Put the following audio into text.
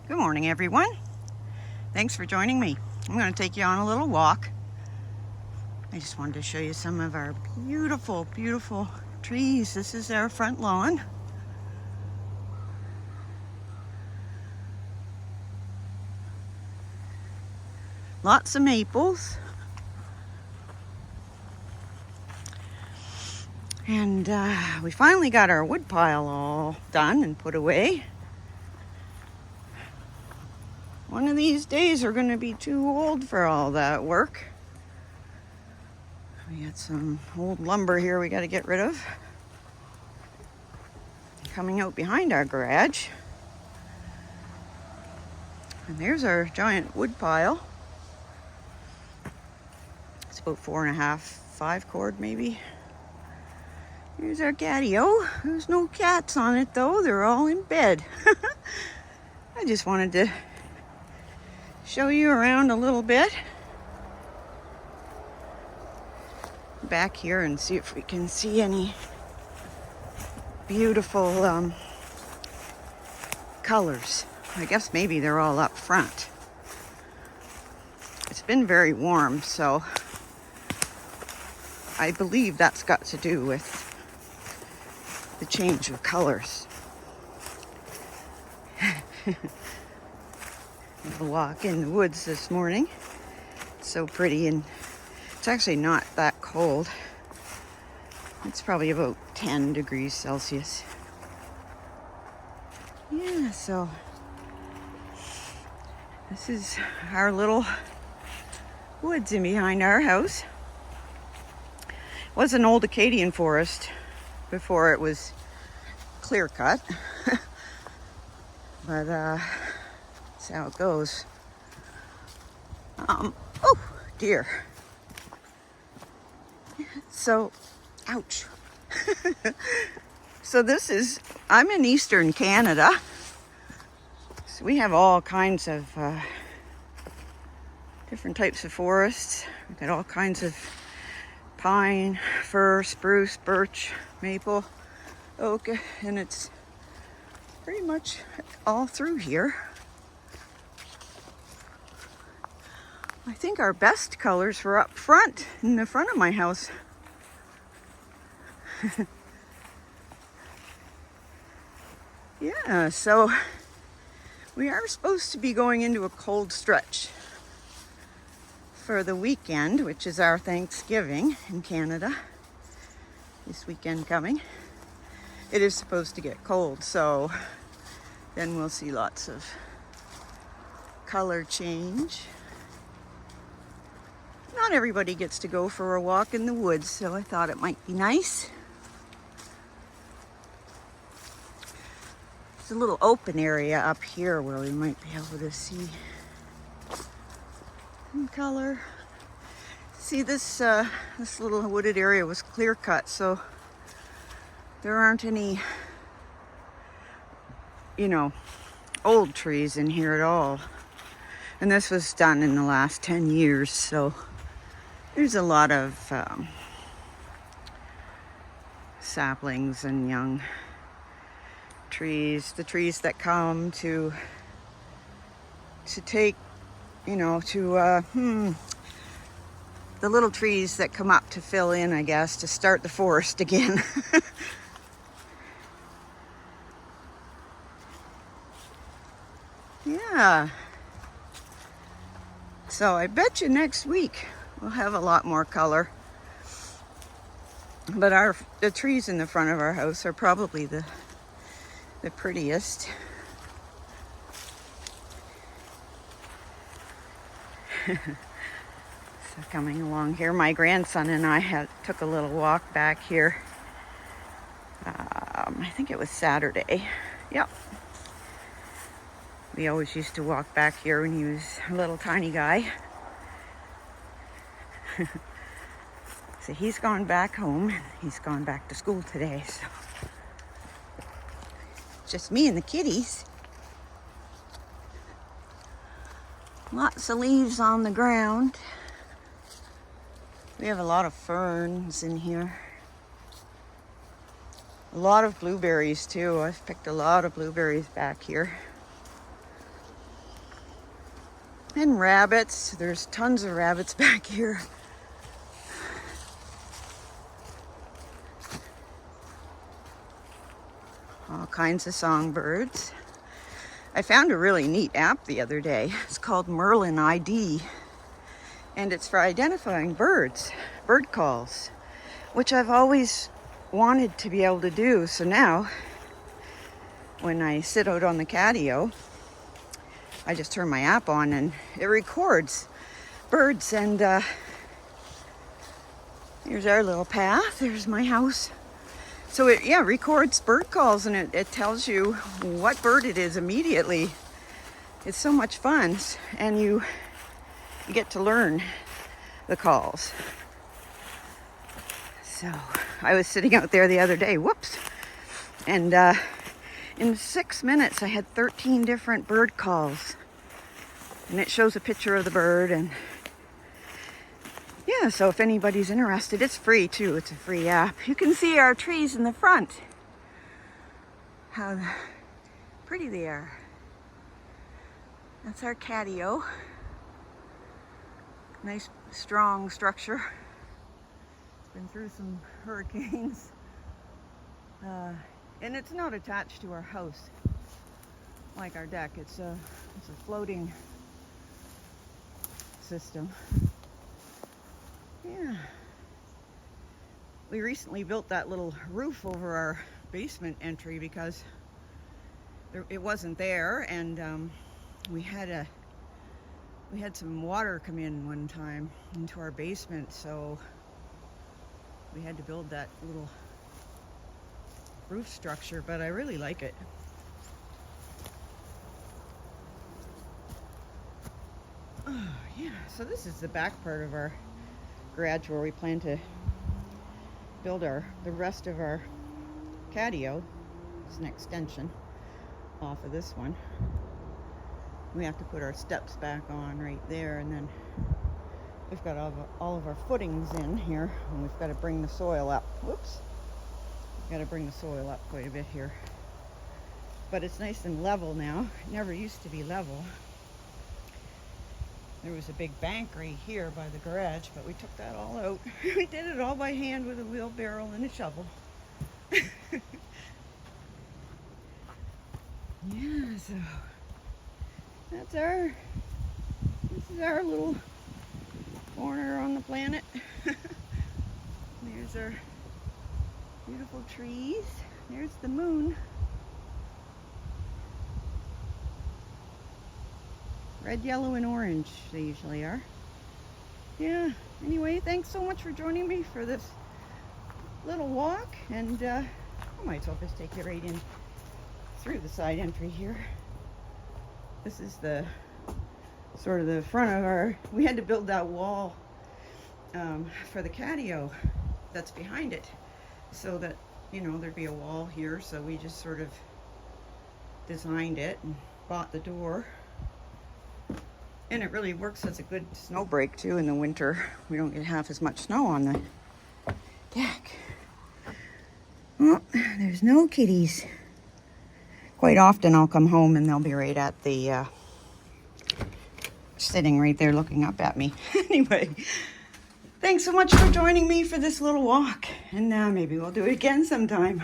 Good morning, everyone. Thanks for joining me. I'm going to take you on a little walk. I just wanted to show you some of our beautiful, beautiful trees. This is our front lawn. Lots of maples. And we finally got our wood pile all done and put away. One of these days we're going to be too old for all that work. We got some old lumber here we got to get rid of. Coming out behind our garage. And there's our giant wood pile. It's about 4.5, 5 cord maybe. Here's our catio. There's no cats on it though, they're all in bed. I just wanted to show you around a little bit. Back here and see if we can see any beautiful colors. I guess maybe they're all up front. It's been very warm, so I believe that's got to do with the change of colors. A walk in the woods this morning. It's so pretty, and it's actually not that cold. It's probably about 10 degrees Celsius. Yeah, so this is our little woods in behind our house. It was an old Acadian forest before it was clear cut. But that's how it goes. Oh dear. So, ouch. So I'm in eastern Canada. So we have all kinds of different types of forests. We've got all kinds of pine, fir, spruce, birch, maple, oak, and it's pretty much all through here. I think our best colors were up front, in the front of my house. Yeah, so we are supposed to be going into a cold stretch for the weekend, which is our Thanksgiving in Canada. This weekend coming. It is supposed to get cold, so then we'll see lots of color change. Not everybody gets to go for a walk in the woods, so I thought it might be nice. There's a little open area up here where we might be able to see some color. See, this little wooded area was clear cut, so there aren't any, old trees in here at all. And this was done in the last 10 years, so there's a lot of saplings and young trees, the trees that come to take, the little trees that come up to fill in, I guess, to start the forest again. Yeah. So I bet you next week we'll have a lot more color. But the trees in the front of our house are probably the prettiest. So coming along here, my grandson and I took a little walk back here. I think it was Saturday. Yep. We always used to walk back here when he was a little tiny guy. So he's gone back home. He's gone back to school today, so just me and the kitties. Lots of leaves on the ground. We have a lot of ferns in here. A lot of blueberries too. I've picked a lot of blueberries back here. And rabbits. There's tons of rabbits back here. All kinds of songbirds. I found a really neat app the other day. It's called Merlin ID. And it's for identifying birds, bird calls, which I've always wanted to be able to do. So now, when I sit out on the catio, I just turn my app on and it records birds. And here's our little path. There's my house. So it, records bird calls, and it tells you what bird it is immediately. It's so much fun, and you get to learn the calls. So I was sitting out there the other day, whoops, and in 6 minutes I had 13 different bird calls, and it shows a picture of the bird. And yeah, so if anybody's interested, it's free too. It's a free app. You can see our trees in the front, how pretty they are. That's our catio. Nice strong structure. Been through some hurricanes. And it's not attached to our house like our deck. It's a floating system. Yeah. We recently built that little roof over our basement entry because it wasn't there, and we had some water come in one time into our basement, so we had to build that little roof structure, but I really like it. Oh, yeah, so this is the back part of our garage where we plan to build the rest of our catio. It's an extension off of this one. We have to put our steps back on right there, and then we've got all of our footings in here, and we've got to bring the soil up. Whoops. We've got to bring the soil up quite a bit here. But it's nice and level now. It never used to be level. There was a big bank right here by the garage, but we took that all out. We did it all by hand with a wheelbarrow and a shovel. Yeah, so this is our little corner on the planet. There's our beautiful trees. There's the moon. Red, yellow, and orange, they usually are. Yeah, anyway, thanks so much for joining me for this little walk. And I might as well just take you right in through the side entry here. This is the sort of the front of our, we had to build that wall for the catio that's behind it, so that, you know, there'd be a wall here. So we just sort of designed it and bought the door. And it really works as a good snow break too in the winter. We don't get half as much snow on the deck. Oh, there's no kitties. Quite often I'll come home and they'll be right at the, sitting right there looking up at me. Anyway, thanks so much for joining me for this little walk. And maybe we'll do it again sometime.